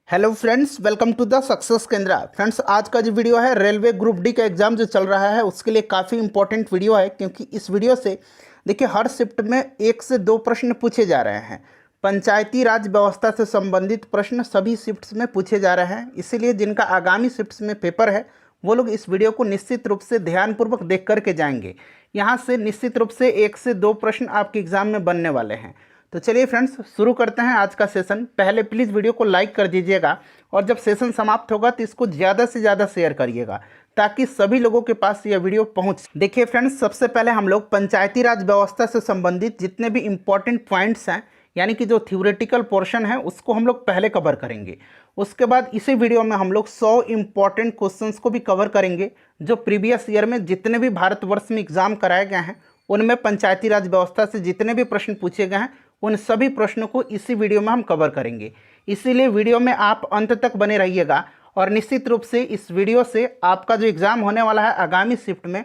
Hello friends, welcome to the success Kendra. Friends, आज का जो वीडियो है रेलवे ग्रुप डी का एग्ज़ाम जो चल रहा है उसके लिए काफ़ी इंपॉर्टेंट वीडियो है, क्योंकि इस वीडियो से देखिए हर शिफ्ट में 1 से 2 प्रश्न पूछे जा रहे हैं। पंचायती राज व्यवस्था से संबंधित प्रश्न सभी शिफ्ट्स में पूछे जा रहे हैं, इसीलिए जिनका आगामी शिफ्ट्स में पेपर है वो लोग इस वीडियो को निश्चित रूप से ध्यानपूर्वक देख करके जाएंगे। यहाँ से निश्चित रूप से 1 से 2 प्रश्न आपके एग्ज़ाम में बनने वाले हैं। तो चलिए फ्रेंड्स, शुरू करते हैं आज का सेशन। पहले प्लीज़ वीडियो को लाइक कर दीजिएगा और जब सेशन समाप्त होगा तो इसको ज़्यादा से ज़्यादा शेयर करिएगा ताकि सभी लोगों के पास यह वीडियो पहुंच। देखिए फ्रेंड्स, सबसे पहले हम लोग पंचायती राज व्यवस्था से संबंधित जितने भी इम्पॉर्टेंट पॉइंट्स हैं, यानी कि जो थ्योरेटिकल पोर्शन है उसको हम लोग पहले कवर करेंगे। उसके बाद इसी वीडियो में हम लोग 100 इम्पॉर्टेंट क्वेश्चंस को भी कवर करेंगे जो प्रीवियस ईयर में जितने भी भारतवर्ष में एग्जाम कराए गए हैं उनमें पंचायती राज व्यवस्था से जितने भी प्रश्न पूछे गए हैं उन सभी प्रश्नों को इसी वीडियो में हम कवर करेंगे। इसीलिए वीडियो में आप अंत तक बने रहिएगा और निश्चित रूप से इस वीडियो से आपका जो एग्ज़ाम होने वाला है आगामी शिफ्ट में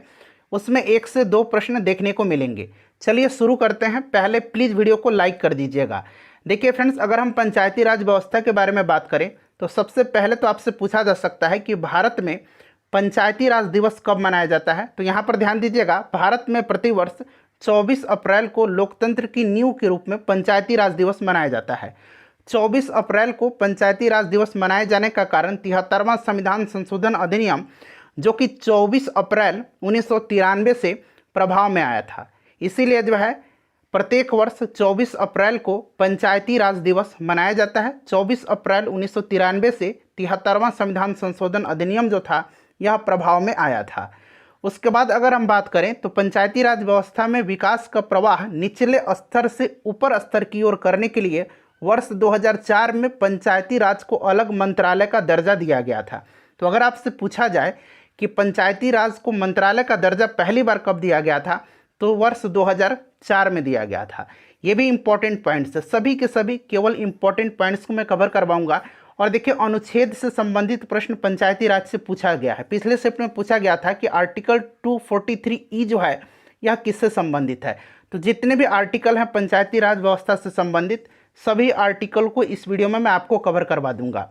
उसमें 1 से 2 प्रश्न देखने को मिलेंगे। चलिए शुरू करते हैं। पहले प्लीज़ वीडियो को लाइक कर दीजिएगा। देखिए फ्रेंड्स, अगर हम पंचायती राज व्यवस्था के बारे में बात करें तो सबसे पहले तो आपसे पूछा जा सकता है कि भारत में पंचायती राज दिवस कब मनाया जाता है। तो यहाँ पर ध्यान दीजिएगा, भारत में प्रतिवर्ष 24 अप्रैल को लोकतंत्र की नींव के रूप में पंचायती राज दिवस मनाया जाता है। 24 अप्रैल को पंचायती राज दिवस मनाए जाने का कारण 73वां संविधान संशोधन अधिनियम जो कि 24 अप्रैल 1993 से प्रभाव में आया था। इसीलिए जो है प्रत्येक वर्ष 24 अप्रैल को पंचायती राज दिवस मनाया जाता है। 24 अप्रैल 1993 से 73वां संविधान संशोधन अधिनियम जो था यह प्रभाव में आया था। उसके बाद अगर हम बात करें तो पंचायती राज व्यवस्था में विकास का प्रवाह निचले स्तर से ऊपर स्तर की ओर करने के लिए वर्ष 2004 में पंचायती राज को अलग मंत्रालय का दर्जा दिया गया था। तो अगर आपसे पूछा जाए कि पंचायती राज को मंत्रालय का दर्जा पहली बार कब दिया गया था, तो वर्ष 2004 में दिया गया था। ये भी इंपॉर्टेंट पॉइंट्स है, सभी के सभी केवल इंपॉर्टेंट पॉइंट्स को मैं कवर करवाऊंगा। और देखिए, अनुच्छेद से संबंधित प्रश्न पंचायती राज से पूछा गया है। पिछले शिफ्ट में पूछा गया था कि आर्टिकल 243E जो है यह किससे संबंधित है। तो जितने भी आर्टिकल हैं पंचायती राज व्यवस्था से संबंधित सभी आर्टिकल को इस वीडियो में मैं आपको कवर करवा दूंगा।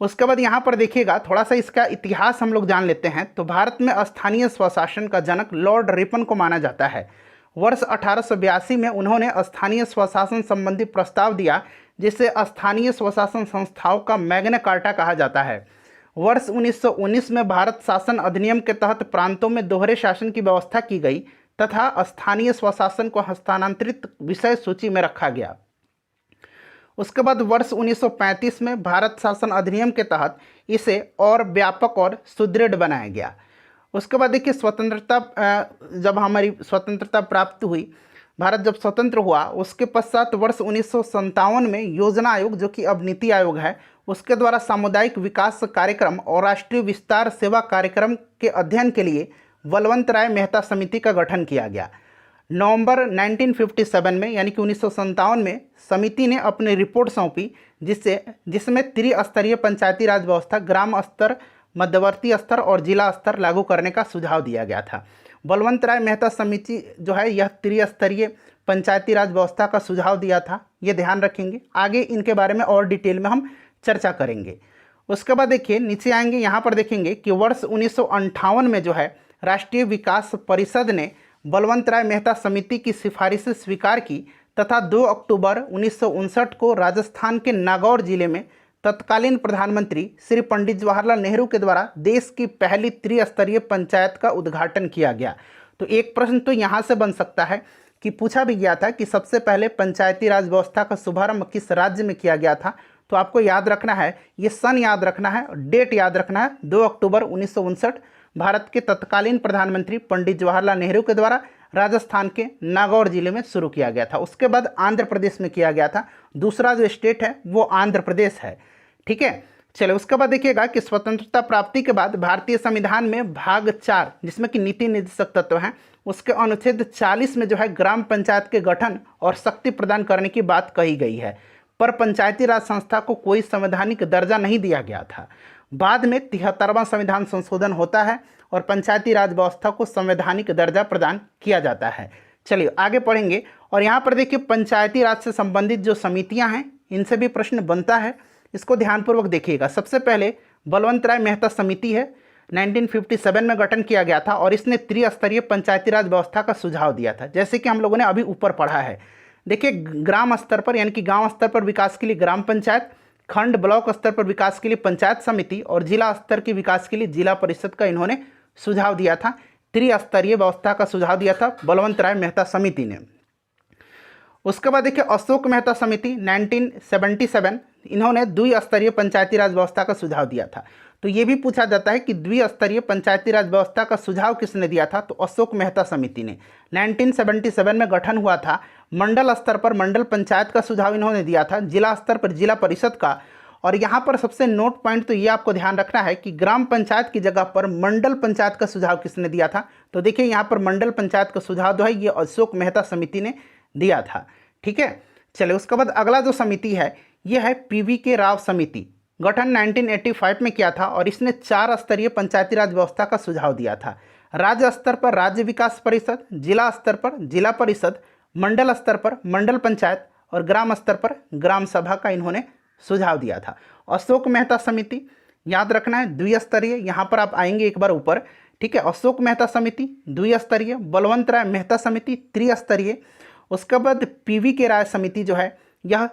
उसके बाद यहाँ पर देखिएगा, थोड़ा सा इसका इतिहास हम लोग जान लेते हैं। तो भारत में स्थानीय स्वशासन का जनक लॉर्ड रिपन को माना जाता है। वर्ष 1882 में उन्होंने स्थानीय स्वशासन संबंधी प्रस्ताव दिया जिसे स्थानीय स्वशासन संस्थाओं का मैग्ना कार्टा कहा जाता है। वर्ष 1919 में भारत शासन अधिनियम के तहत प्रांतों में दोहरे शासन की व्यवस्था की गई तथा स्थानीय स्वशासन को हस्तांतरित विषय सूची में रखा गया। उसके बाद वर्ष 1935 में भारत शासन अधिनियम के तहत इसे और व्यापक और सुदृढ़ बनाया गया। उसके बाद देखिए, जब हमारी स्वतंत्रता प्राप्त हुई, भारत जब स्वतंत्र हुआ उसके पश्चात वर्ष 1957 में योजना आयोग जो कि अब नीति आयोग है उसके द्वारा सामुदायिक विकास कार्यक्रम और राष्ट्रीय विस्तार सेवा कार्यक्रम के अध्ययन के लिए बलवंत राय मेहता समिति का गठन किया गया। नवंबर 1957 में यानी कि 1957 में समिति ने अपनी रिपोर्ट सौंपी जिसमें त्रिस्तरीय पंचायती राज व्यवस्था ग्राम स्तर, मध्यवर्ती स्तर और जिला स्तर लागू करने का सुझाव दिया गया था। बलवंत राय मेहता समिति जो है यह त्रिस्तरीय पंचायती राज व्यवस्था का सुझाव दिया था, ये ध्यान रखेंगे। आगे इनके बारे में और डिटेल में हम चर्चा करेंगे। उसके बाद देखिए नीचे आएंगे, यहाँ पर देखेंगे कि वर्ष 1958 में जो है राष्ट्रीय विकास परिषद ने बलवंत राय मेहता समिति की सिफारिशें स्वीकार की तथा 2 अक्टूबर 1959 को राजस्थान के नागौर जिले में तत्कालीन प्रधानमंत्री श्री पंडित जवाहरलाल नेहरू के द्वारा देश की पहली त्रिस्तरीय पंचायत का उद्घाटन किया गया। तो एक प्रश्न तो यहाँ से बन सकता है कि पूछा भी गया था कि सबसे पहले पंचायती राज व्यवस्था का शुभारंभ किस राज्य में किया गया था। तो आपको याद रखना है, ये सन याद रखना है, डेट याद रखना है। 2 अक्टूबर 1959 भारत के तत्कालीन प्रधानमंत्री पंडित जवाहरलाल नेहरू के द्वारा राजस्थान के नागौर जिले में शुरू किया गया था। उसके बाद आंध्र प्रदेश में किया गया था। दूसरा जो स्टेट है वो आंध्र प्रदेश है। ठीक है, चलो उसके बाद देखिएगा कि स्वतंत्रता प्राप्ति के बाद भारतीय संविधान में भाग 4 जिसमें कि नीति निर्देशक तत्व हैं उसके अनुच्छेद 40 में जो है ग्राम पंचायत के गठन और शक्ति प्रदान करने की बात कही गई है, पर पंचायती राज संस्था को कोई संवैधानिक दर्जा नहीं दिया गया था। बाद में 73वां संविधान संशोधन होता है और पंचायती राज व्यवस्था को संवैधानिक दर्जा प्रदान किया जाता है। चलिए आगे पढ़ेंगे। और यहाँ पर देखिए पंचायती राज से संबंधित जो समितियाँ हैं इनसे भी प्रश्न बनता है। इसको ध्यानपूर्वक देखिएगा। सबसे पहले बलवंत राय मेहता समिति है, 1957 में गठन किया गया था और इसने त्रिस्तरीय पंचायती राज व्यवस्था का सुझाव दिया था, जैसे कि हम लोगों ने अभी ऊपर पढ़ा है। देखिए, ग्राम स्तर पर यानी कि गांव स्तर पर विकास के लिए ग्राम पंचायत, खंड ब्लॉक स्तर पर विकास के लिए पंचायत समिति और जिला स्तर के विकास के लिए जिला परिषद का इन्होंने सुझाव दिया था। त्रिस्तरीय व्यवस्था का सुझाव दिया था बलवंत राय मेहता समिति ने। उसके बाद देखिए अशोक मेहता समिति 1977, इन्होंने द्विस्तरीय पंचायती राज व्यवस्था का सुझाव दिया था। तो ये भी पूछा जाता है कि द्विस्तरीय पंचायती राज व्यवस्था का सुझाव किसने दिया था, तो अशोक मेहता समिति ने। 1977 में गठन हुआ था। मंडल स्तर पर मंडल पंचायत का सुझाव इन्होंने दिया था, जिला स्तर पर जिला परिषद का। और यहाँ पर सबसे नोट पॉइंट तो ये आपको ध्यान रखना है कि ग्राम पंचायत की जगह पर मंडल पंचायत का सुझाव किसने दिया था, तो देखिए यहाँ पर मंडल पंचायत का सुझाव जो है ये अशोक मेहता समिति ने दिया था। ठीक है, चलिए उसके बाद अगला जो समिति है ये है PV राव समिति। गठन 1985 में किया था और इसने 4 स्तरीय पंचायती राज व्यवस्था का सुझाव दिया था। राज्य स्तर पर राज्य विकास परिषद, जिला स्तर पर जिला परिषद, मंडल स्तर पर मंडल पंचायत और ग्राम स्तर पर ग्राम सभा का इन्होंने सुझाव दिया था। अशोक मेहता समिति याद रखना है द्विस्तरीय, यहाँ पर आप आएंगे एक बार ऊपर। ठीक है, अशोक मेहता समिति द्विस्तरीय, बलवंत राय मेहता समिति त्रिस्तरीय। उसके बाद PV राय समिति जो है यह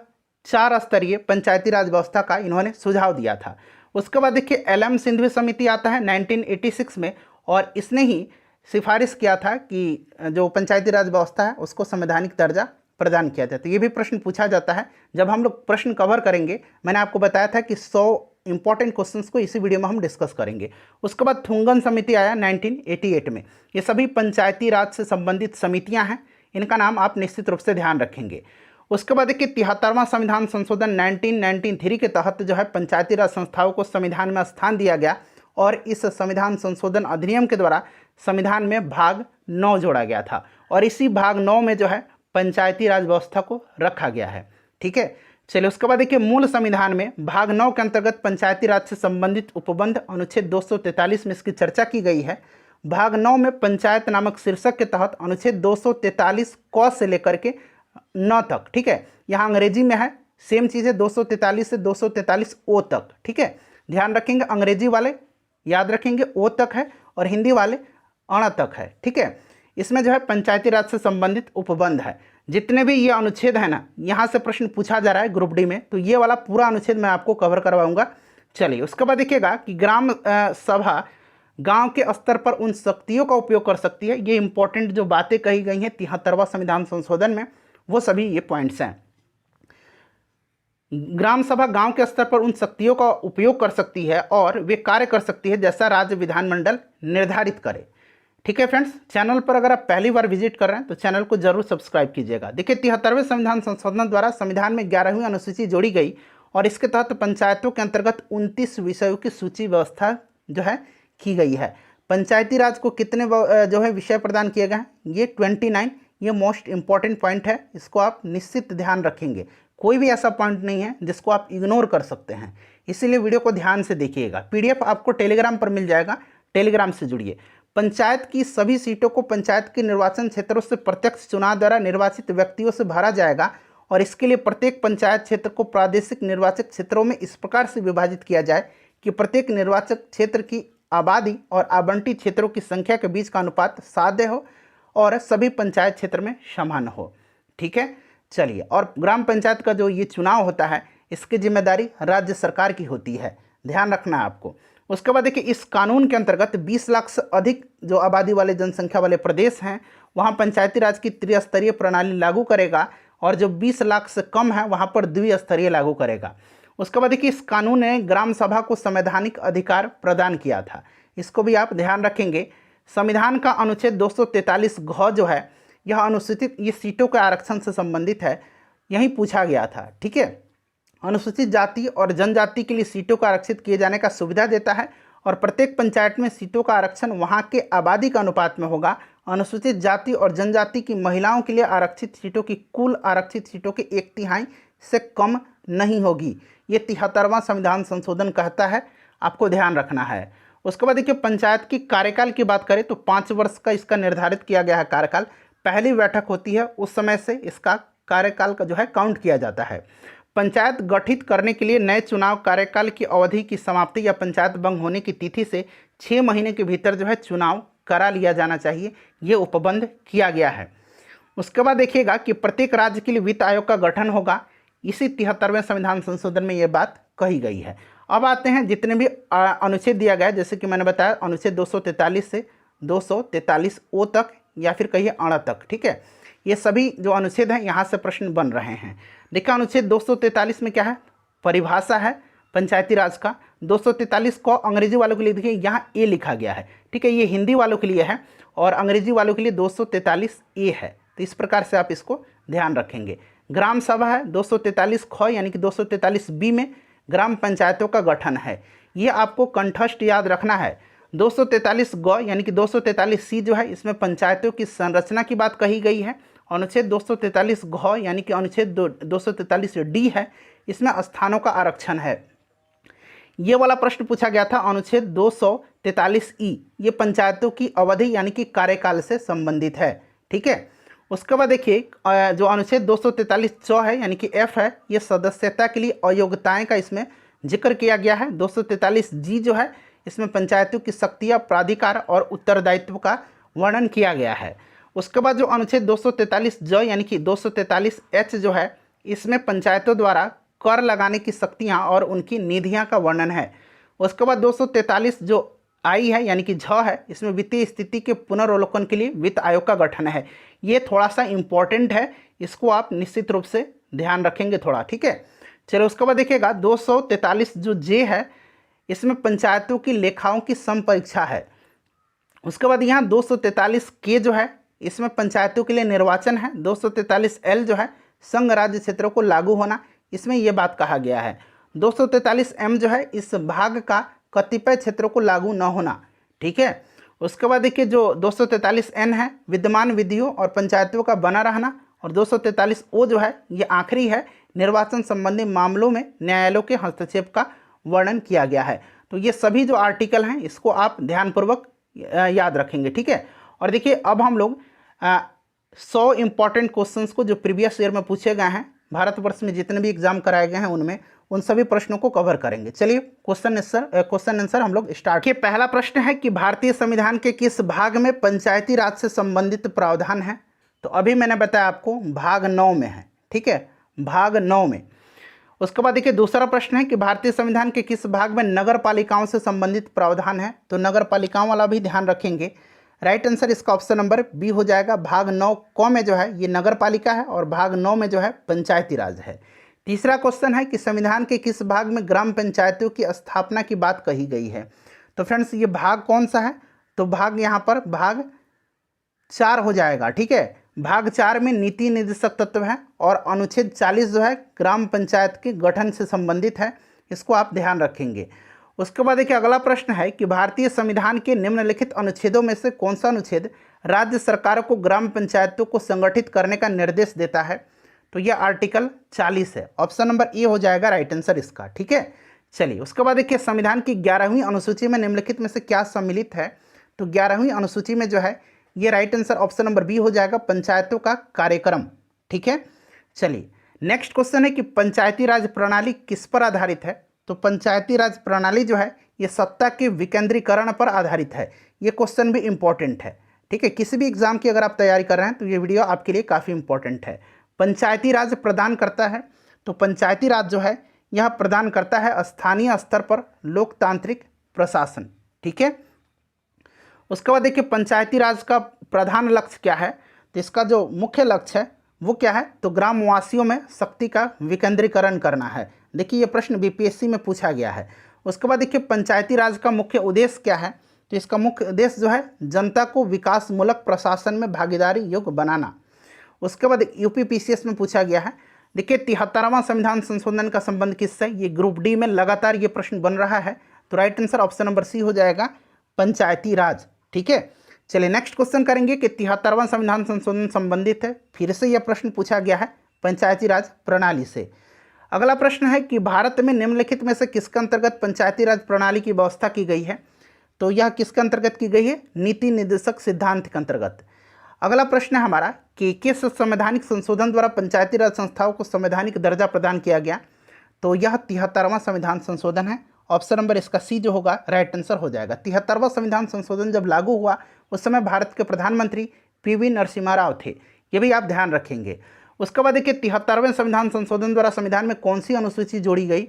4 स्तरीय पंचायती राज व्यवस्था का इन्होंने सुझाव दिया था। उसके बाद देखिए LM सिंधवी समिति आता है 1986 में और इसने ही सिफारिश किया था कि जो पंचायती राज व्यवस्था है उसको संवैधानिक दर्जा प्रदान किया जाए। तो ये भी प्रश्न पूछा जाता है जब हम लोग प्रश्न कवर करेंगे। मैंने आपको बताया था कि 100 इंपॉर्टेंट क्वेश्चंस को इसी वीडियो में हम डिस्कस करेंगे। उसके बाद थुंगन समिति आया 1988 में। ये सभी पंचायती राज से संबंधित समितियां हैं, इनका नाम आप निश्चित रूप से ध्यान रखेंगे। उसके बाद देखिए 73वां संविधान संशोधन 1993 के तहत जो है पंचायती राज संस्थाओं को संविधान में स्थान दिया गया और इस संविधान संशोधन अधिनियम के द्वारा संविधान में भाग 9 जोड़ा गया था और इसी भाग 9 में जो है पंचायती राज व्यवस्था को रखा गया है। ठीक है, चलिए उसके बाद देखिए मूल संविधान में भाग 9 के अंतर्गत पंचायती राज से संबंधित उपबंध अनुच्छेद 243 में इसकी चर्चा की गई है। भाग 9 में पंचायत नामक शीर्षक के तहत अनुच्छेद 243 क से लेकर के 9 तक, ठीक है, यहाँ अंग्रेजी में है, सेम चीज़ है 243 से 243 ओ तक। ठीक है, ध्यान रखेंगे, अंग्रेजी वाले याद रखेंगे ओ तक है और हिंदी वाले अण तक है। ठीक है, इसमें जो है पंचायती राज से संबंधित उपबंध है। जितने भी ये अनुच्छेद है ना, यहाँ से प्रश्न पूछा जा रहा है ग्रुप डी में, तो ये वाला पूरा अनुच्छेद मैं आपको कवर करवाऊंगा। चलिए उसके बाद देखिएगा कि ग्राम सभा गांव के स्तर पर उन शक्तियों का उपयोग कर सकती है। ये इंपॉर्टेंट जो बातें कही गई हैं 73वां संविधान संशोधन में, वो सभी ये पॉइंट्स हैं। ग्राम सभा गांव के स्तर पर उन शक्तियों का उपयोग कर सकती है और वे कार्य कर सकती है जैसा राज्य विधानमंडल निर्धारित करे। ठीक है फ्रेंड्स, चैनल पर अगर आप पहली बार विजिट कर रहे हैं तो चैनल को जरूर सब्सक्राइब कीजिएगा। देखिए 73वें संविधान संशोधन द्वारा संविधान में 11वीं अनुसूची जोड़ी गई और इसके तहत पंचायतों के अंतर्गत 29 विषयों की सूची व्यवस्था जो है की गई है। पंचायती राज को कितने जो है विषय प्रदान किए गए हैं, ये 29। ये मोस्ट इंपॉर्टेंट पॉइंट है, इसको आप निश्चित ध्यान रखेंगे। कोई भी ऐसा पॉइंट नहीं है जिसको आप इग्नोर कर सकते हैं, इसीलिए वीडियो को ध्यान से देखिएगा। PDF आपको टेलीग्राम पर मिल जाएगा, टेलीग्राम से जुड़िए। पंचायत की सभी सीटों को पंचायत के निर्वाचन क्षेत्रों से प्रत्यक्ष चुनाव द्वारा निर्वाचित व्यक्तियों से भरा जाएगा और इसके लिए प्रत्येक पंचायत क्षेत्र को प्रादेशिक निर्वाचक क्षेत्रों में इस प्रकार से विभाजित किया जाए कि प्रत्येक निर्वाचक क्षेत्र की आबादी और आवंटित क्षेत्रों की संख्या के बीच का अनुपात साध्य हो और सभी पंचायत क्षेत्र में समान हो। ठीक है, चलिए, और ग्राम पंचायत का जो ये चुनाव होता है इसकी जिम्मेदारी राज्य सरकार की होती है, ध्यान रखना है आपको। उसके बाद देखिए इस कानून के अंतर्गत 20 लाख से अधिक जो आबादी वाले जनसंख्या वाले प्रदेश हैं वहाँ पंचायती राज की त्रिस्तरीय प्रणाली लागू करेगा और जो 20 लाख से कम है वहाँ पर द्विस्तरीय लागू करेगा। उसके बाद देखिए इस कानून ने ग्राम सभा को संवैधानिक अधिकार प्रदान किया था, इसको भी आप ध्यान रखेंगे। संविधान का अनुच्छेद 243 घ जो है यह अनुसूचित ये सीटों के आरक्षण से संबंधित है, यही पूछा गया था। ठीक है, अनुसूचित जाति और जनजाति के लिए सीटों का आरक्षित किए जाने का सुविधा देता है और प्रत्येक पंचायत में सीटों का आरक्षण वहां के आबादी का अनुपात में होगा। अनुसूचित जाति और जनजाति की महिलाओं के लिए आरक्षित सीटों की कुल आरक्षित सीटों के 1/3 से कम नहीं होगी। ये 73वां संविधान संशोधन कहता है, आपको ध्यान रखना है। उसके बाद देखिए पंचायत की कार्यकाल की बात करें तो 5 वर्ष का इसका निर्धारित किया गया है कार्यकाल। पहली बैठक होती है उस समय से इसका कार्यकाल का जो है काउंट किया जाता है। पंचायत गठित करने के लिए नए चुनाव कार्यकाल की अवधि की समाप्ति या पंचायत भंग होने की तिथि से 6 महीने के भीतर जो है चुनाव करा लिया जाना चाहिए, ये उपबंध किया गया है। उसके बाद देखिएगा कि प्रत्येक राज्य के लिए वित्त आयोग का गठन होगा, इसी 73वें संविधान संशोधन में ये बात कही गई है। अब आते हैं जितने भी अनुच्छेद दिया गया है, जैसे कि मैंने बताया अनुच्छेद 243 से 243 ओ तक या फिर कहिए अण तक, ठीक है। ये सभी जो अनुच्छेद हैं यहाँ से प्रश्न बन रहे हैं। देखिए अनुच्छेद 243 में क्या है, परिभाषा है पंचायती राज का। 243 को अंग्रेजी वालों के लिए देखिए यहाँ ए लिखा गया है, ठीक है, ये हिंदी वालों के लिए है और अंग्रेजी वालों के लिए 243 ए है। तो इस प्रकार से आप इसको ध्यान रखेंगे। ग्राम सभा है 243 ख यानी कि 243 बी में ग्राम पंचायतों का गठन है, ये आपको कंठस्थ याद रखना है। 243 ग यानी कि 243 सी जो है इसमें पंचायतों की संरचना की बात कही गई है। अनुच्छेद 243 घ यानी कि अनुच्छेद 243 डी है, इसमें स्थानों का आरक्षण है। ये वाला प्रश्न पूछा गया था अनुच्छेद 243 ई, ये पंचायतों की अवधि यानी कि कार्यकाल से संबंधित है, ठीक है। उसके बाद देखिए जो अनुच्छेद 243 च है यानी कि एफ है, ये सदस्यता के लिए अयोग्यताएं का इसमें जिक्र किया गया है। 243 जी जो है इसमें पंचायतों की शक्तियाँ, प्राधिकार और उत्तरदायित्व का वर्णन किया गया है। उसके बाद जो अनुच्छेद 243 ज यानी कि 243 एच जो है इसमें पंचायतों द्वारा कर लगाने की शक्तियाँ और उनकी निधियाँ का वर्णन है। उसके बाद 243 जो आई है यानी कि झ है, इसमें वित्तीय स्थिति के पुनर्वलोकन के लिए वित्त आयोग का गठन है। ये थोड़ा सा इम्पोर्टेंट है, इसको आप निश्चित रूप से ध्यान रखेंगे थोड़ा, ठीक है। चलो उसके बाद देखिएगा 243 जो जे है इसमें पंचायतों की लेखाओं की संपरीक्षा है। उसके बाद यहाँ 243 के जो है इसमें पंचायतों के लिए निर्वाचन है। 243 एल जो है संघ राज्य क्षेत्रों को लागू होना, इसमें यह बात कहा गया है। 243 एम जो है इस भाग का कतिपय क्षेत्रों को लागू न होना, ठीक है। उसके बाद देखिए जो 243 एन है विद्यमान विधियों और पंचायतों का बना रहना, और 243 ओ जो है ये आखिरी है, निर्वाचन संबंधी मामलों में न्यायालयों के हस्तक्षेप का वर्णन किया गया है। तो ये सभी जो आर्टिकल हैं इसको आप ध्यानपूर्वक याद रखेंगे, ठीक है। और देखिए अब हम लोग 100 इम्पॉर्टेंट क्वेश्चंस को जो प्रीवियस ईयर में पूछे गए हैं, भारतवर्ष में जितने भी एग्जाम कराए गए हैं उनमें, उन सभी प्रश्नों को कवर करेंगे। चलिए क्वेश्चन आंसर हम लोग स्टार्ट। के पहला प्रश्न है कि भारतीय संविधान के किस भाग में पंचायती राज से संबंधित प्रावधान है। तो अभी मैंने बताया आपको भाग 9 में है, ठीक है, भाग 9 में। उसके बाद देखिए दूसरा प्रश्न है कि भारतीय संविधान के किस भाग में नगर पालिकाओं से संबंधित प्रावधान है। तो नगर पालिकाओं वाला भी ध्यान रखेंगे। राइट आंसर इसका ऑप्शन नंबर बी हो जाएगा। भाग 9 क में जो है ये नगर पालिका है और भाग 9 में जो है पंचायती राज है। तीसरा क्वेश्चन है कि संविधान के किस भाग में ग्राम पंचायतों की स्थापना की बात कही गई है। तो फ्रेंड्स ये भाग कौन सा है, तो भाग यहाँ पर भाग 4 हो जाएगा, ठीक है। भाग 4 में नीति निर्देशक तत्व है और अनुच्छेद 40 जो है ग्राम पंचायत के गठन से संबंधित है, इसको आप ध्यान रखेंगे। उसके बाद देखिए अगला प्रश्न है कि भारतीय संविधान के निम्नलिखित अनुच्छेदों में से कौन सा अनुच्छेद राज्य सरकारों को ग्राम पंचायतों को संगठित करने का निर्देश देता है। तो यह आर्टिकल 40 है, ऑप्शन नंबर ए हो जाएगा राइट आंसर इसका, ठीक है। चलिए उसके बाद देखिए संविधान की 11वीं अनुसूची में निम्नलिखित में से क्या सम्मिलित है। तो 11वीं अनुसूची में जो है ये right answer option number B हो जाएगा, पंचायतों का कार्यक्रम, ठीक है। चलिए नेक्स्ट क्वेश्चन है कि पंचायती राज प्रणाली किस पर आधारित है। तो पंचायती राज प्रणाली जो है ये सत्ता के विकेंद्रीकरण पर आधारित है। ये क्वेश्चन भी इंपॉर्टेंट है, ठीक है। किसी भी एग्जाम की अगर आप तैयारी कर रहे हैं तो ये वीडियो आपके लिए काफ़ी इंपॉर्टेंट है। पंचायती राज प्रदान करता है, तो पंचायती राज जो है यह प्रदान करता है स्थानीय स्तर पर लोकतांत्रिक प्रशासन, ठीक है। उसके बाद देखिए पंचायती राज का प्रधान लक्ष्य क्या है। तो इसका जो मुख्य लक्ष्य है वो क्या है, तो ग्रामवासियों में शक्ति का विकेंद्रीकरण करना है। देखिए ये प्रश्न बीपीएससी में पूछा गया है। उसके बाद देखिए पंचायती राज का मुख्य उद्देश्य क्या है। तो इसका मुख्य उद्देश्य जो है जनता को विकासमूलक प्रशासन में भागीदारी योग्य बनाना। उसके बाद यूपीपीसीएस में पूछा गया है। देखिए 73वां संविधान संशोधन का संबंध किससे, ये ग्रुप डी में लगातार ये प्रश्न बन रहा है। तो right answer option number C हो जाएगा, पंचायती राज, ठीक है। चलिए नेक्स्ट क्वेश्चन करेंगे कि 73वां संविधान संशोधन संबंधित है, फिर से यह प्रश्न पूछा गया है पंचायती राज प्रणाली से। अगला प्रश्न है कि भारत में निम्नलिखित में से किसके अंतर्गत पंचायती राज प्रणाली की व्यवस्था की गई है। तो यह किसके अंतर्गत की गई है, नीति निर्देशक सिद्धांत के अंतर्गत। अगला प्रश्न है हमारा कि किस संवैधानिक संशोधन द्वारा पंचायती राज संस्थाओं को संवैधानिक दर्जा प्रदान किया गया? तो यह 73वां संविधान संशोधन है। ऑप्शन नंबर इसका सी जो होगा राइट आंसर हो जाएगा। 73वां संविधान संशोधन जब लागू हुआ उस समय भारत के प्रधानमंत्री पीवी नरसिम्हा राव थे, ये भी आप ध्यान रखेंगे। उसके बाद देखिए 73वें संविधान संशोधन द्वारा संविधान में कौन सी अनुसूची जोड़ी गई?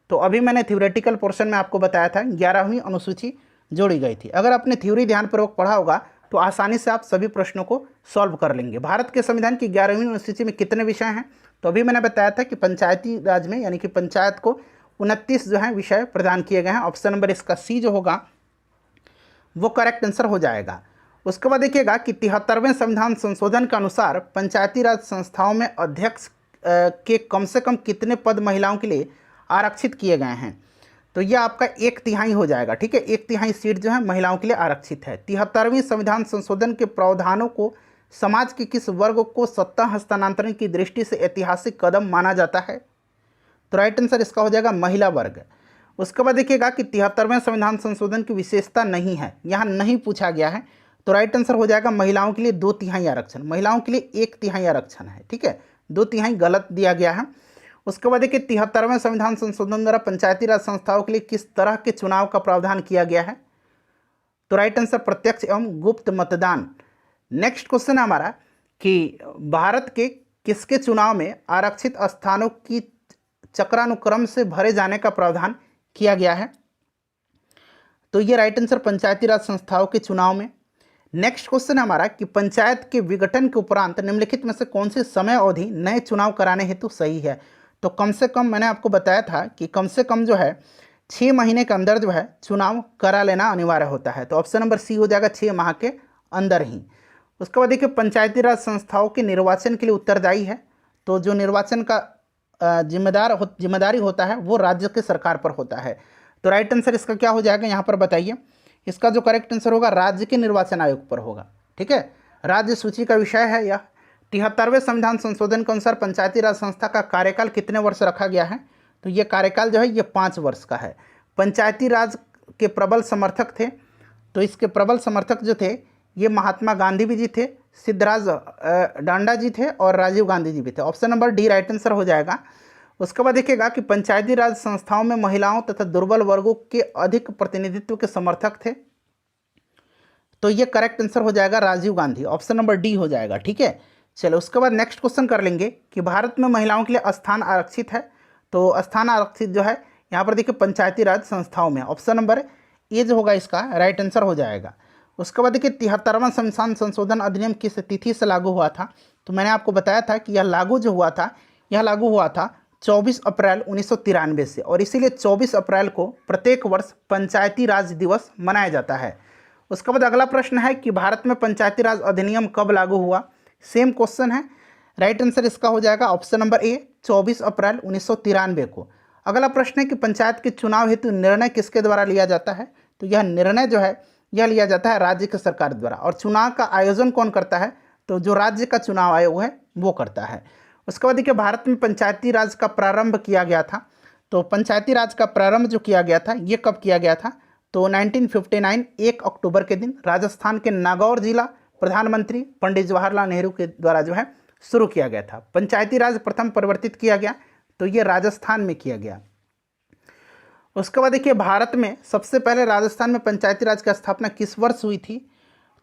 तो अभी मैंने थ्योरेटिकल पोर्शन में आपको बताया था 11वीं अनुसूची जोड़ी गई थी। अगर आपने थ्योरी ध्यानपूर्वक पढ़ा होगा तो आसानी से आप सभी प्रश्नों को सॉल्व कर लेंगे। भारत के संविधान की 11वीं अनुसूची में कितने विषय हैं? तो अभी मैंने बताया था कि पंचायती राज में यानी कि पंचायत को 29 जो है विषय प्रदान किए गए हैं। ऑप्शन नंबर इसका सी जो होगा वो करेक्ट आंसर हो जाएगा। उसके बाद देखिएगा कि 73वें संविधान संशोधन के अनुसार पंचायती राज संस्थाओं में अध्यक्ष के कम से कम कितने पद महिलाओं के लिए आरक्षित किए गए हैं? तो यह आपका 1/3 हो जाएगा। ठीक है, 1/3 सीट जो है महिलाओं के लिए आरक्षित है। 73वीं संविधान संशोधन के प्रावधानों को समाज के किस वर्ग को सत्ता हस्तांतरण की दृष्टि से ऐतिहासिक कदम माना जाता है? तो राइट आंसर इसका हो जाएगा महिला वर्ग। उसके बाद देखिएगा कि 73वें संविधान संशोधन की विशेषता नहीं है, यहाँ नहीं पूछा गया है, तो राइट आंसर हो जाएगा महिलाओं के लिए 2/3 आरक्षण। महिलाओं के लिए 1/3 आरक्षण है। ठीक है, 2/3 गलत दिया गया है। उसके बाद देखिए 73वें संविधान संशोधन द्वारा पंचायती राज संस्थाओं के लिए किस तरह के चुनाव का प्रावधान किया गया है? तो राइट आंसर प्रत्यक्ष एवं गुप्त मतदान। नेक्स्ट क्वेश्चन है हमारा कि भारत के किसके चुनाव में आरक्षित स्थानों की चक्रानुक्रम से भरे जाने का प्रावधान किया गया है? तो ये राइट आंसर पंचायती राज संस्थाओं के चुनाव में। नेक्स्ट क्वेश्चन है हमारा कि पंचायत के विघटन के उपरांत निम्नलिखित में से कौन सी समय अवधि नए चुनाव कराने हेतु सही है? तो कम से कम मैंने आपको बताया था कि कम से कम जो है 6 महीने के अंदर जो है चुनाव करा लेना अनिवार्य होता है। तो ऑप्शन नंबर सी हो जाएगा 6 माह के अंदर ही। उसके बाद देखिए पंचायती राज संस्थाओं के निर्वाचन के लिए उत्तरदायी है, तो जो निर्वाचन का जिम्मेदारी होता है वो राज्य के सरकार पर होता है। तो राइट आंसर इसका क्या हो जाएगा यहाँ पर बताइए? इसका जो करेक्ट आंसर होगा राज्य के निर्वाचन आयोग पर होगा। ठीक है, राज्य सूची का विषय है यह। 73वें संविधान संशोधन के अनुसार पंचायती राज संस्था का कार्यकाल कितने वर्ष रखा गया है? तो ये कार्यकाल जो है ये 5 वर्ष का है। पंचायती राज के प्रबल समर्थक थे, तो इसके प्रबल समर्थक जो थे ये महात्मा गांधी भी जी थे, सिद्धराज डांडा जी थे और राजीव गांधी जी भी थे। Option number D right answer हो जाएगा। उसके बाद देखिएगा कि पंचायती राज संस्थाओं में महिलाओं तथा दुर्बल वर्गों के अधिक प्रतिनिधित्व के समर्थक थे, तो ये करेक्ट आंसर हो जाएगा Rajiv Gandhi. Option number D हो जाएगा। ठीक है, चलो उसके बाद नेक्स्ट क्वेश्चन कर लेंगे कि भारत में महिलाओं के लिए स्थान आरक्षित है, तो स्थान आरक्षित जो है यहाँ पर देखिए पंचायती राज संस्थाओं में। ऑप्शन नंबर ए जो होगा इसका राइट आंसर हो जाएगा। उसके बाद देखिए 73वां संविधान संशोधन अधिनियम किस तिथि से लागू हुआ था? तो मैंने आपको बताया था कि यह लागू हुआ था 24 अप्रैल 1993 से, और इसीलिए 24 अप्रैल को प्रत्येक वर्ष पंचायती राज दिवस मनाया जाता है। उसके बाद अगला प्रश्न है कि भारत में पंचायती राज अधिनियम कब लागू हुआ? सेम क्वेश्चन है, राइट आंसर इसका हो जाएगा ऑप्शन नंबर ए 24 अप्रैल 1993 को। अगला प्रश्न है कि पंचायत के चुनाव हेतु निर्णय किसके द्वारा लिया जाता है? तो यह निर्णय जो है यह लिया जाता है राज्य की सरकार द्वारा। और चुनाव का आयोजन कौन करता है? तो जो राज्य का चुनाव आयोग है वो करता है। उसके बाद देखिए भारत में पंचायती राज का प्रारंभ किया गया था, तो पंचायती राज का प्रारंभ जो किया गया था ये कब किया गया था? तो 1959 1 अक्टूबर के दिन राजस्थान के नागौर जिला प्रधानमंत्री पंडित जवाहरलाल नेहरू के द्वारा जो है शुरू किया गया था। पंचायती राज प्रथम परिवर्तित किया गया तो ये राजस्थान में किया गया। उसके बाद देखिए भारत में सबसे पहले राजस्थान में पंचायती राज की स्थापना किस वर्ष हुई थी?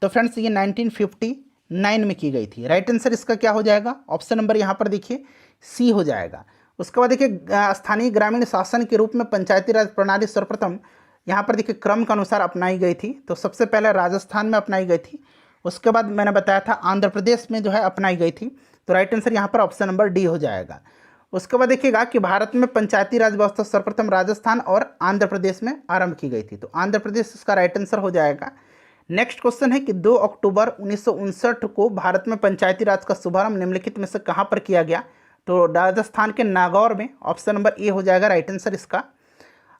तो फ्रेंड्स ये 1959 में की गई थी। राइट आंसर इसका क्या हो जाएगा? ऑप्शन नंबर यहाँ पर देखिए सी हो जाएगा। उसके बाद देखिए स्थानीय ग्रामीण शासन के रूप में पंचायती राज प्रणाली सर्वप्रथम यहाँ पर देखिए क्रम के अनुसार अपनाई गई थी, तो सबसे पहले राजस्थान में अपनाई गई थी। उसके बाद मैंने बताया था आंध्र प्रदेश में जो है अपनाई गई थी, तो राइट आंसर यहाँ पर ऑप्शन नंबर डी हो जाएगा। उसके बाद देखिएगा कि भारत में पंचायती राज व्यवस्था सर्वप्रथम राजस्थान और आंध्र प्रदेश में आरंभ की गई थी, तो आंध्र प्रदेश इसका राइट आंसर हो जाएगा। नेक्स्ट क्वेश्चन है कि 2 अक्टूबर 1959 को भारत में पंचायती राज का शुभारंभ निम्नलिखित में से कहाँ पर किया गया? तो राजस्थान के नागौर में। ऑप्शन नंबर ए हो जाएगा राइट आंसर इसका।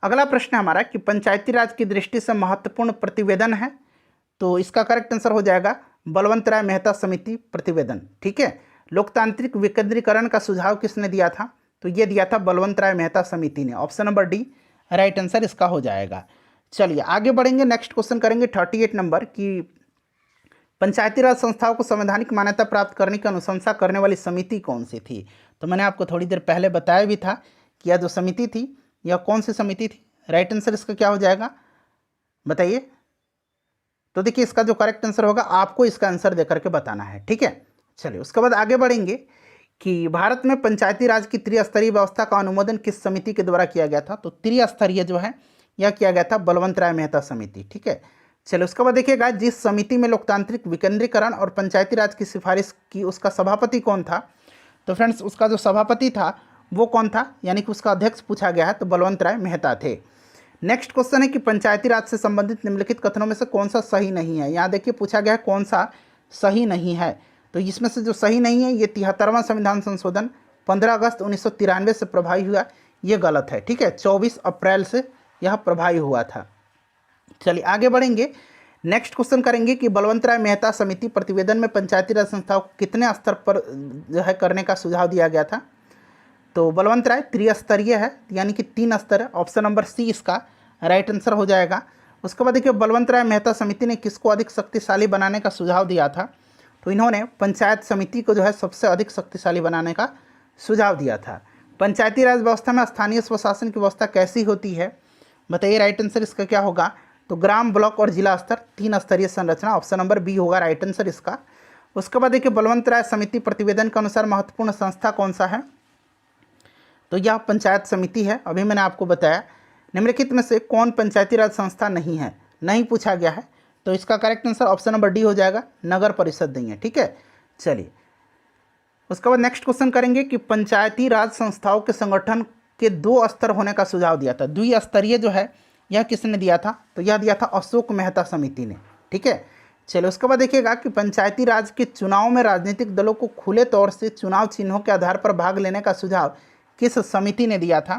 अगला प्रश्न है हमारा कि पंचायती राज की दृष्टि से महत्वपूर्ण प्रतिवेदन है, तो इसका करेक्ट आंसर हो जाएगा बलवंत राय मेहता समिति प्रतिवेदन। ठीक है, लोकतांत्रिक विकेंद्रीकरण का सुझाव किसने दिया था? तो ये दिया था बलवंत राय मेहता समिति ने। Option number D right answer इसका हो जाएगा। चलिए आगे बढ़ेंगे, नेक्स्ट क्वेश्चन करेंगे 38 नंबर कि पंचायती राज संस्थाओं को संवैधानिक मान्यता प्राप्त करने की अनुशंसा करने वाली समिति कौन सी थी? तो मैंने आपको थोड़ी देर पहले बताया भी था कि यह जो समिति थी यह कौन सी समिति थी। राइट आंसर इसका क्या हो जाएगा बताइए। तो देखिए इसका जो करेक्ट आंसर होगा आपको इसका आंसर देकर के बताना है, ठीक है। चलिए उसके बाद आगे बढ़ेंगे कि भारत में पंचायती राज की त्रिस्तरीय व्यवस्था का अनुमोदन किस समिति के द्वारा किया गया था? तो त्रिस्तरीय जो है यह किया गया था बलवंत राय मेहता समिति, ठीक है। चलिए उसके बाद देखिएगा जिस समिति में लोकतांत्रिक विकेंद्रीकरण और पंचायती राज की सिफारिश की उसका सभापति कौन था? तो फ्रेंड्स उसका जो सभापति था वो कौन था, यानी कि उसका अध्यक्ष पूछा गया है तो बलवंत राय मेहता थे। नेक्स्ट क्वेश्चन है कि पंचायती राज से संबंधित निम्नलिखित कथनों में से कौन सा सही नहीं है। यहाँ देखिए पूछा गया है कौन सा सही नहीं है, तो इसमें से जो सही नहीं है ये 73वां संविधान संशोधन 15 अगस्त 1993 से प्रभावी हुआ, ये गलत है, ठीक है। 24 अप्रैल से यह प्रभावी हुआ था। चलिए आगे बढ़ेंगे, नेक्स्ट क्वेश्चन करेंगे कि बलवंत राय मेहता समिति प्रतिवेदन में पंचायती राज संस्थाओं को कितने स्तर पर जो है करने का सुझाव दिया गया था? तो बलवंत राय त्रिस्तरीय है, यानी कि 3 स्तर है। ऑप्शन नंबर सी इसका राइट आंसर हो जाएगा। उसके बाद देखिए बलवंत राय मेहता समिति ने किसको अधिक शक्तिशाली बनाने का सुझाव दिया था? तो इन्होंने पंचायत समिति को जो है सबसे अधिक शक्तिशाली बनाने का सुझाव दिया था। पंचायती राज व्यवस्था में स्थानीय स्वशासन की व्यवस्था कैसी होती है बताइए। राइट आंसर इसका क्या होगा? तो ग्राम, ब्लॉक और जिला स्तर 3 स्तरीय संरचना, ऑप्शन नंबर बी होगा राइट आंसर इसका। उसके बाद देखिए बलवंत राय समिति प्रतिवेदन के अनुसार महत्वपूर्ण संस्था कौन सा है? तो यह पंचायत समिति है। अभी मैंने आपको बताया निम्नलिखित में से कौन पंचायती राज संस्था नहीं है, नहीं पूछा गया है, तो इसका correct answer option number D हो जाएगा, नगर परिषद नहीं है, ठीक है। चलिए उसके बाद नेक्स्ट क्वेश्चन करेंगे कि पंचायती राज संस्थाओं के संगठन के 2 स्तर होने का सुझाव दिया था। द्विस्तरीय जो है यह किसने दिया था? तो यह दिया था अशोक मेहता समिति ने, ठीक है। चलिए उसके बाद देखिएगा कि पंचायती राज के चुनाव में राजनीतिक दलों को खुले तौर से चुनाव चिन्हों के आधार पर भाग लेने का सुझाव किस समिति ने दिया था?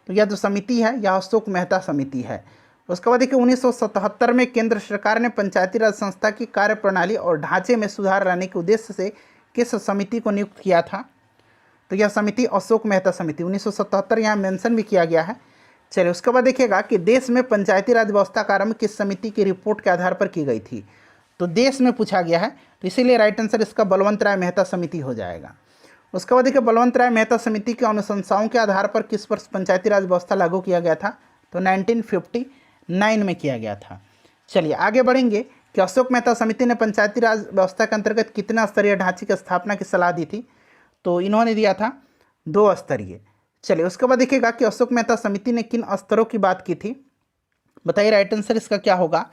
तो यह जो समिति है यह अशोक मेहता समिति है। उसके बाद देखिए 1977 में केंद्र सरकार ने पंचायती राज संस्था की कार्यप्रणाली और ढांचे में सुधार लाने के उद्देश्य से किस समिति को नियुक्त किया था? तो यह समिति अशोक मेहता समिति 1977 यहाँ मेंशन भी किया गया है। चलिए उसके बाद देखिएगा कि देश में पंचायती राज व्यवस्था का आरंभ किस समिति की रिपोर्ट के आधार पर की गई थी? तो देश में पूछा गया है, तो इसीलिए राइट आंसर इसका बलवंत राय मेहता समिति हो जाएगा। उसके बाद देखिए बलवंत राय मेहता समिति के अनुशंसाओं के आधार पर किस वर्ष पंचायती राज व्यवस्था लागू किया गया था? तो 1959 में किया गया था। चलिए आगे बढ़ेंगे कि अशोक मेहता समिति ने पंचायती राज व्यवस्था के अंतर्गत कितना स्तरीय ढांचे की स्थापना की सलाह दी थी? तो इन्होंने दिया था 2 स्तरीय। चलिए उसके बाद देखिएगा कि अशोक मेहता समिति ने किन स्तरों की बात की थी बताइए। राइट आंसर इसका क्या होगा?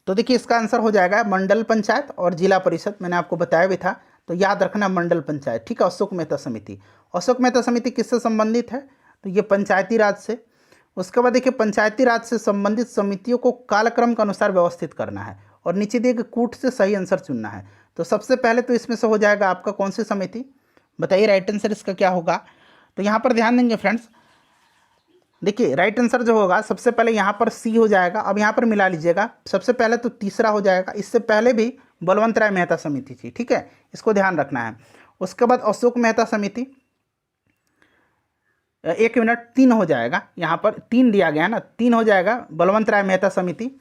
तो देखिए इसका आंसर हो जाएगा मंडल पंचायत और जिला परिषद, मैंने आपको बताया भी था, तो याद रखना मंडल पंचायत, ठीक है। अशोक मेहता समिति, अशोक मेहता समिति किससे संबंधित है? तो ये पंचायती राज से। उसके बाद देखिए पंचायती राज से संबंधित समितियों को कालक्रम के अनुसार व्यवस्थित करना है और नीचे दिए गए कूट से सही आंसर चुनना है। तो सबसे पहले तो इसमें से हो जाएगा आपका कौन सी समिति बताइए। राइट आंसर इसका क्या होगा? तो यहाँ पर ध्यान देंगे फ्रेंड्स, देखिए राइट आंसर जो होगा सबसे पहले यहाँ पर सी हो जाएगा। अब यहाँ पर मिला लीजिएगा, सबसे पहले तो तीसरा हो जाएगा, इससे पहले भी बलवंत राय मेहता समिति थी, ठीक है, इसको ध्यान रखना है। उसके बाद अशोक मेहता समिति, 1 मिनट, 3 हो जाएगा, यहाँ पर 3 दिया गया है ना, 3 हो जाएगा बलवंत राय मेहता समिति।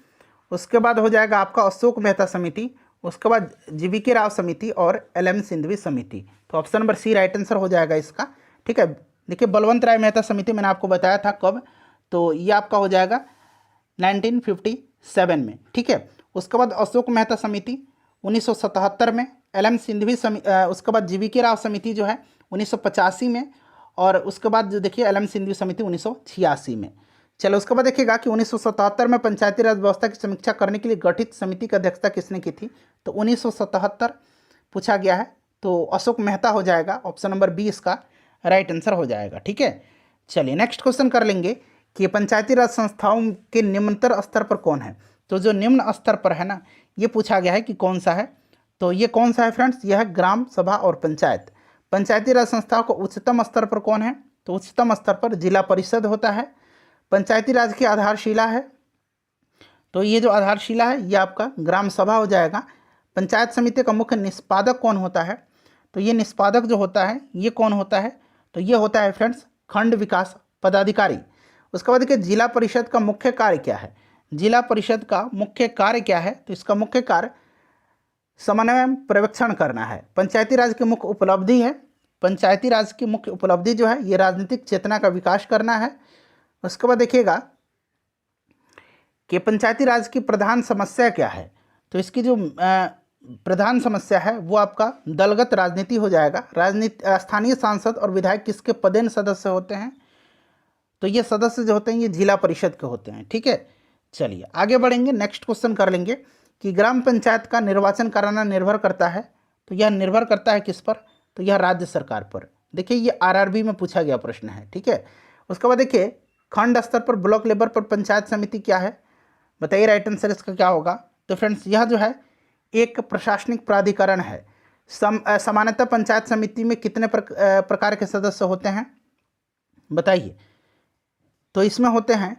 उसके बाद हो जाएगा आपका अशोक मेहता समिति, उसके बाद जीवीके राव समिति और LM सिंघवी समिति। तो option number C right answer हो जाएगा इसका, ठीक है। देखिए बलवंत राय मेहता समिति मैंने आपको बताया था कब, तो ये आपका हो जाएगा 1957 में, ठीक है। उसके बाद अशोक मेहता समिति 1977 में, LM सिंघवी उसके बाद जीवीके राव समिति जो है 1985 में, और उसके बाद जो देखिए LM सिंघवी समिति 1986 में। चलो उसके बाद देखिएगा कि 1977 में पंचायती राज व्यवस्था की समीक्षा करने के लिए गठित समिति की अध्यक्षता किसने की थी? तो 1977 पूछा गया है, तो अशोक मेहता हो जाएगा, ऑप्शन नंबर बी इसका राइट आंसर हो जाएगा, ठीक है। चलिए नेक्स्ट क्वेश्चन कर लेंगे कि पंचायती राज संस्थाओं के निम्नतर स्तर पर कौन है? तो जो निम्न स्तर पर है ना, ये पूछा गया है कि कौन सा है। तो ये कौन सा है फ्रेंड्स? यह है ग्राम सभा और पंचायत। पंचायती राज संस्थाओं को उच्चतम स्तर पर कौन है? तो उच्चतम स्तर पर जिला परिषद होता है। पंचायती राज की आधारशिला है, तो ये जो आधारशिला है ये आपका ग्राम सभा हो जाएगा। पंचायत समिति का मुख्य निष्पादक कौन होता है? तो ये निष्पादक जो होता है ये कौन होता है? तो ये होता है फ्रेंड्स खंड विकास पदाधिकारी। उसके बाद देखिए जिला परिषद का मुख्य कार्य क्या है? जिला परिषद का मुख्य कार्य क्या है? तो इसका मुख्य कार्य समन्वय पर्यवेक्षण करना है। पंचायती राज की मुख्य उपलब्धि है, पंचायती राज की मुख्य उपलब्धि जो है ये राजनीतिक चेतना का विकास करना है। उसके बाद देखिएगा कि पंचायती राज की प्रधान समस्या क्या है, तो इसकी जो प्रधान समस्या है वो आपका दलगत राजनीति हो जाएगा। राजनीति स्थानीय सांसद और विधायक किसके पदेन सदस्य होते हैं, तो ये सदस्य जो होते हैं ये जिला परिषद के होते हैं। ठीक है, चलिए आगे बढ़ेंगे, नेक्स्ट क्वेश्चन कर लेंगे कि ग्राम पंचायत का निर्वाचन कराना निर्भर करता है, तो यह निर्भर करता है किस पर, तो यह राज्य सरकार पर। देखिए ये आरआरबी में पूछा गया प्रश्न है। ठीक है, उसके बाद देखिए खंड स्तर पर ब्लॉक लेवल पर पंचायत समिति क्या है, बताइए राइट आंसर इसका क्या होगा। तो फ्रेंड्स यह जो है एक प्रशासनिक प्राधिकरण है। सामान्यतः पंचायत समिति में कितने प्रकार के सदस्य होते हैं बताइए, तो इसमें होते हैं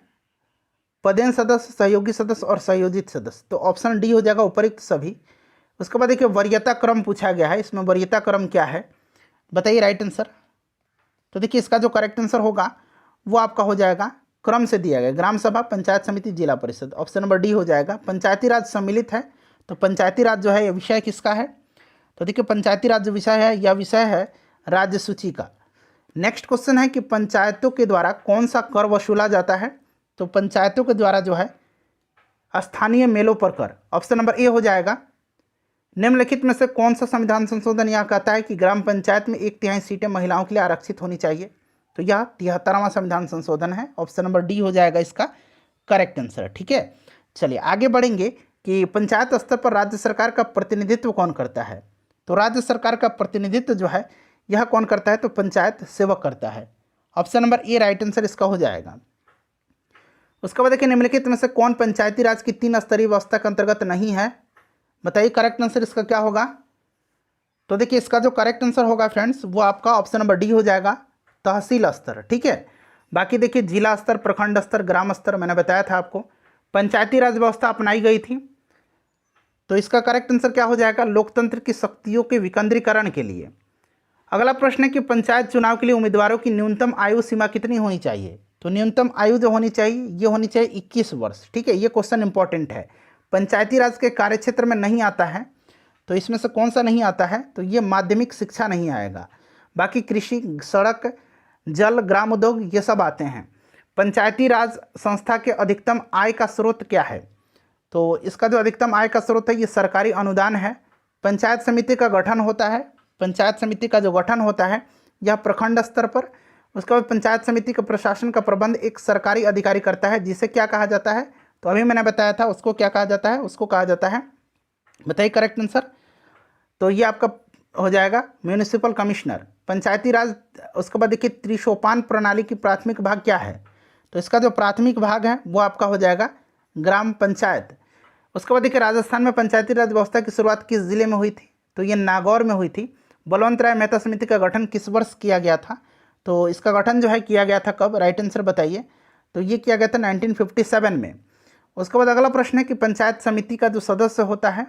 पदेन सदस्य, सहयोगी सदस्य और संयोजित सदस्य, तो ऑप्शन डी हो जाएगा उपयुक्त सभी। उसके बाद देखिए वरीयता क्रम पूछा गया है, इसमें वरीयता क्रम क्या है बताइए राइट आंसर। तो देखिए इसका जो करेक्ट आंसर होगा वो आपका हो जाएगा क्रम से दिया गया, ग्राम सभा, पंचायत समिति, जिला परिषद, ऑप्शन नंबर डी हो जाएगा। पंचायती राज सम्मिलित है, तो पंचायती राज जो है यह विषय किसका है, तो देखिए पंचायती राज जो विषय है यह विषय है राज्य सूची का। नेक्स्ट क्वेश्चन है कि पंचायतों के द्वारा कौन सा कर वसूला जाता है, तो पंचायतों के द्वारा जो है स्थानीय मेलों पर कर, ऑप्शन नंबर ए हो जाएगा। निम्नलिखित में से कौन सा संविधान संशोधन यह कहता है कि ग्राम पंचायत में 1/3 सीटें महिलाओं के लिए आरक्षित होनी चाहिए, तो यह 73वां संविधान संशोधन है, ऑप्शन नंबर डी हो जाएगा इसका करेक्ट आंसर। ठीक है, चलिए आगे बढ़ेंगे कि पंचायत स्तर पर राज्य सरकार का प्रतिनिधित्व कौन करता है, तो राज्य सरकार का प्रतिनिधित्व जो है यह कौन करता है, तो पंचायत सेवक करता है, option number A right answer इसका हो जाएगा। उसके बाद देखिए निम्नलिखित में से कौन पंचायती राज की 3 स्तरीय व्यवस्था के अंतर्गत नहीं है, बताइए करेक्ट आंसर इसका क्या होगा। तो देखिए इसका जो करेक्ट आंसर होगा फ्रेंड्स वो आपका ऑप्शन नंबर डी हो जाएगा, तहसील स्तर। ठीक है, बाकी देखिए जिला स्तर, प्रखंड स्तर, ग्राम स्तर मैंने बताया था आपको। पंचायती राज व्यवस्था अपनाई गई थी, तो इसका करेक्ट आंसर क्या हो जाएगा, लोकतंत्र की शक्तियों के विकेंद्रीकरण के लिए। अगला प्रश्न है कि पंचायत चुनाव के लिए उम्मीदवारों की न्यूनतम आयु सीमा कितनी होनी चाहिए, तो न्यूनतम आयु जो होनी चाहिए ये होनी चाहिए 21 वर्ष। ठीक है, ये क्वेश्चन इंपॉर्टेंट है, पंचायती राज के कार्यक्षेत्र में नहीं आता है, तो इसमें से कौन सा नहीं आता है, तो ये माध्यमिक शिक्षा नहीं आएगा। बाकी कृषि, सड़क, जल, ग्राम उद्योग ये सब आते हैं। पंचायती राज संस्था के अधिकतम आय का स्रोत क्या है, तो इसका जो अधिकतम आय का स्रोत है ये सरकारी अनुदान है। पंचायत समिति का गठन होता है, पंचायत समिति का जो गठन होता है यह प्रखंड स्तर पर। उसके बाद पंचायत समिति का प्रशासन का प्रबंध एक सरकारी अधिकारी करता है, जिसे क्या कहा जाता है, तो अभी मैंने बताया था उसको क्या कहा जाता है, उसको कहा जाता है, बताइए करेक्ट आंसर। तो ये आपका हो जाएगा म्यूनिसिपल कमिश्नर। पंचायती राज, उसके बाद देखिए त्रिसोपान प्रणाली की प्राथमिक भाग क्या है, तो इसका जो प्राथमिक भाग है वो आपका हो जाएगा ग्राम पंचायत। उसके बाद देखिए राजस्थान में पंचायती राज व्यवस्था की शुरुआत किस जिले में हुई थी, तो ये नागौर में हुई थी। बलवंत राय मेहता समिति का गठन किस वर्ष किया गया था, तो इसका गठन जो है किया गया था कब, राइट आंसर बताइए। तो ये किया गया था 1957 में। उसके बाद अगला प्रश्न है कि पंचायत समिति का जो सदस्य होता है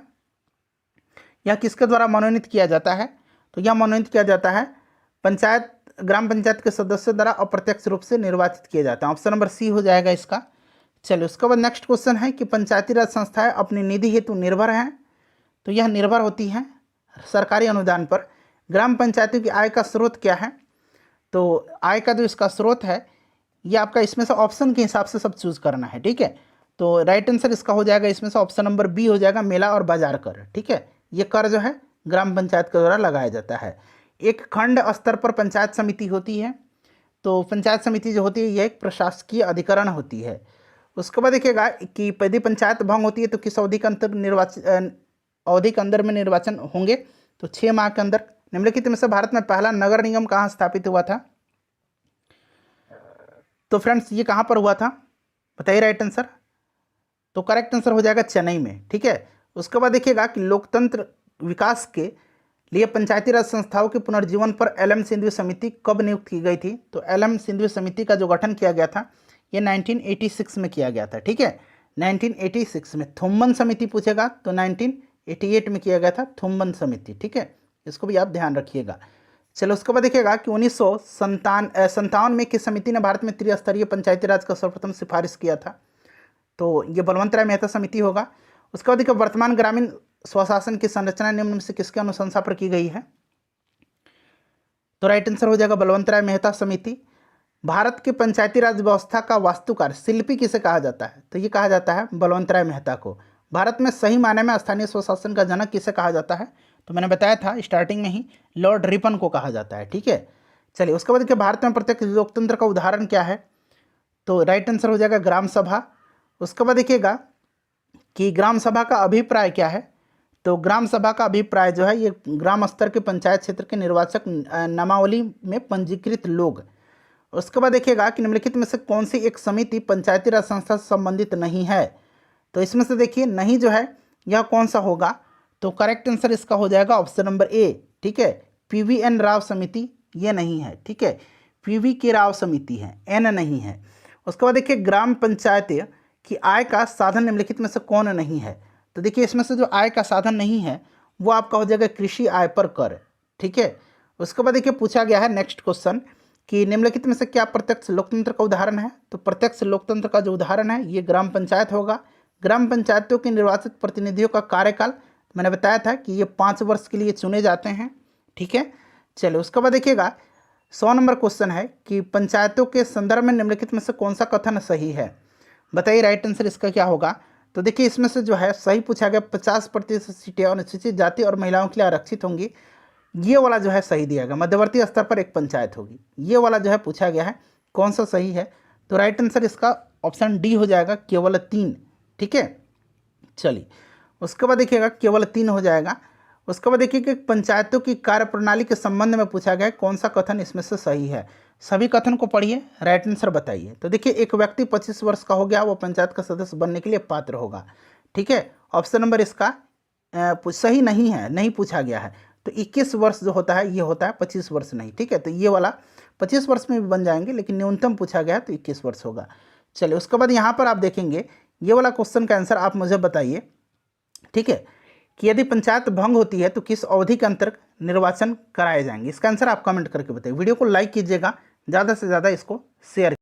यह किसके द्वारा मनोनीत किया जाता है, तो यह मनोनीत किया जाता है पंचायत, ग्राम पंचायत के सदस्यों द्वारा अप्रत्यक्ष रूप से निर्वाचित किए जाते हैं, ऑप्शन नंबर सी हो जाएगा इसका। चलिए उसके बाद नेक्स्ट क्वेश्चन है कि पंचायती राज संस्थाएं अपनी निधि हेतु निर्भर हैं, तो यह निर्भर होती हैं सरकारी अनुदान पर। ग्राम पंचायतों की आय का स्रोत क्या है, तो आय का जो इसका स्रोत है ये आपका इसमें से ऑप्शन के हिसाब से सब चूज़ करना है। ठीक है, तो राइट आंसर इसका हो जाएगा इसमें से ऑप्शन नंबर बी हो जाएगा, मेला और बाजार कर। ठीक है, ये कर जो है ग्राम पंचायत के द्वारा लगाया जाता है। एक खंड स्तर पर पंचायत समिति होती है, तो पंचायत समिति जो होती है यह एक प्रशासकीय अधिकरण होती है। उसके बाद देखिएगा कि यदि पंचायत भंग होती है तो किस अवधि के अंदर में निर्वाचन होंगे, तो 6 माह के अंदर। निम्नलिखित में से भारत में पहला नगर निगम कहाँ स्थापित हुआ था, तो फ्रेंड्स ये कहाँ पर हुआ था बताइए राइट आंसर। तो करेक्ट आंसर हो जाएगा चेन्नई में। ठीक है, उसके बाद देखिएगा कि लोकतंत्र विकास के लिए पंचायती राज संस्थाओं के पुनर्जीवन पर एल.एम. सिंधवी समिति कब नियुक्त की गई थी, तो एल.एम. सिंधवी समिति का जो गठन किया गया था ये 1986 में किया गया था। ठीक है, 1986 में। थुम्बन समिति पूछेगा तो 1988 में किया गया था थुम्बन समिति। ठीक है, इसको भी आप ध्यान रखिएगा। चलो उसके बाद देखिएगा कि 1957 में किस समिति ने भारत में त्रिस्तरीय पंचायती राज का सर्वप्रथम सिफारिश किया था, तो ये बलवंत राय मेहता समिति होगा। उसके बाद देखिए वर्तमान ग्रामीण स्वशासन की संरचना निम्न में से किसके अनुशंसा पर की गई है? तो राइट आंसर हो जाएगा बलवंतराय मेहता समिति। भारत के पंचायती राज व्यवस्था का वास्तुकार शिल्पी किसे कहा जाता है? तो ये कहा जाता है बलवंतराय मेहता को। भारत में सही मायने में स्थानीय स्वशासन का जनक किसे कहा जाता है? तो मैंने बताया था स्टार्टिंग में ही, लॉर्ड रिपन को कहा जाता है। ठीक है, चलिए उसके बाद देखिए भारत में प्रत्यक्ष लोकतंत्र का उदाहरण क्या है? तो राइट आंसर हो जाएगा ग्राम सभा। उसके बाद देखिएगा कि ग्राम सभा का अभिप्राय क्या है? तो ग्राम सभा का अभिप्राय जो है ये ग्राम स्तर के पंचायत क्षेत्र के निर्वाचक नामावली में पंजीकृत लोग। उसके बाद देखिएगा कि निम्नलिखित में से कौन सी एक समिति पंचायती राज संस्था से संबंधित नहीं है? तो इसमें से देखिए नहीं जो है यह कौन सा होगा? तो करेक्ट आंसर इसका हो जाएगा ऑप्शन नंबर ए। ठीक है, PVN राव समिति ये नहीं है। ठीक है, PV के राव समिति है, N नहीं है। उसके बाद देखिए ग्राम पंचायत की आय का साधन निम्नलिखित में से कौन नहीं है? तो देखिए इसमें से जो आय का साधन नहीं है वो आपका हो जाएगा कृषि आय पर कर। ठीक है, उसके बाद देखिए पूछा गया है नेक्स्ट क्वेश्चन कि निम्नलिखित में से क्या प्रत्यक्ष लोकतंत्र का उदाहरण है? तो प्रत्यक्ष लोकतंत्र का जो उदाहरण है ये ग्राम पंचायत होगा। ग्राम पंचायतों के निर्वाचित प्रतिनिधियों का कार्यकाल मैंने बताया था कि ये 5 वर्ष के लिए चुने जाते हैं। ठीक है, चलिए उसके बाद देखिएगा 100 नंबर क्वेश्चन है कि पंचायतों के संदर्भ में निम्नलिखित में से कौन सा कथन सही है? बताइए राइट आंसर इसका क्या होगा? तो देखिए इसमें से जो है सही पूछा गया 50% सीटें अनुसूचित जाति और महिलाओं के लिए आरक्षित होंगी। ये वाला जो है सही दिया गया, मध्यवर्ती स्तर पर एक पंचायत होगी, ये वाला जो है पूछा गया है। कौन सा सही है? तो राइट आंसर इसका ऑप्शन डी हो जाएगा, केवल 3। ठीक है, चलिए उसके बाद देखिएगा केवल 3 हो जाएगा। उसके बाद देखिए कि पंचायतों की कार्यप्रणाली के संबंध में पूछा गया है, कौन सा कथन इसमें से सही है? सभी कथन को पढ़िए, राइट आंसर बताइए। तो देखिए एक व्यक्ति 25 वर्ष का हो गया, वो पंचायत का सदस्य बनने के लिए पात्र होगा। ठीक है, ऑप्शन नंबर इसका सही नहीं है, नहीं पूछा गया है। तो 21 वर्ष जो होता है ये होता है, 25 वर्ष नहीं। ठीक है, तो ये वाला 25 वर्ष में भी बन जाएंगे, लेकिन न्यूनतम पूछा गया है तो 21 वर्ष होगा। चलिए उसके बाद यहाँ पर आप देखेंगे ये वाला क्वेश्चन का आंसर आप मुझे बताइए। ठीक है, कि यदि पंचायत भंग होती है तो किस अवधि के अंतर्गत निर्वाचन कराए जाएंगे? इसका आंसर आप कमेंट करके बताइए। वीडियो को लाइक कीजिएगा, ज़्यादा से ज़्यादा इसको शेयर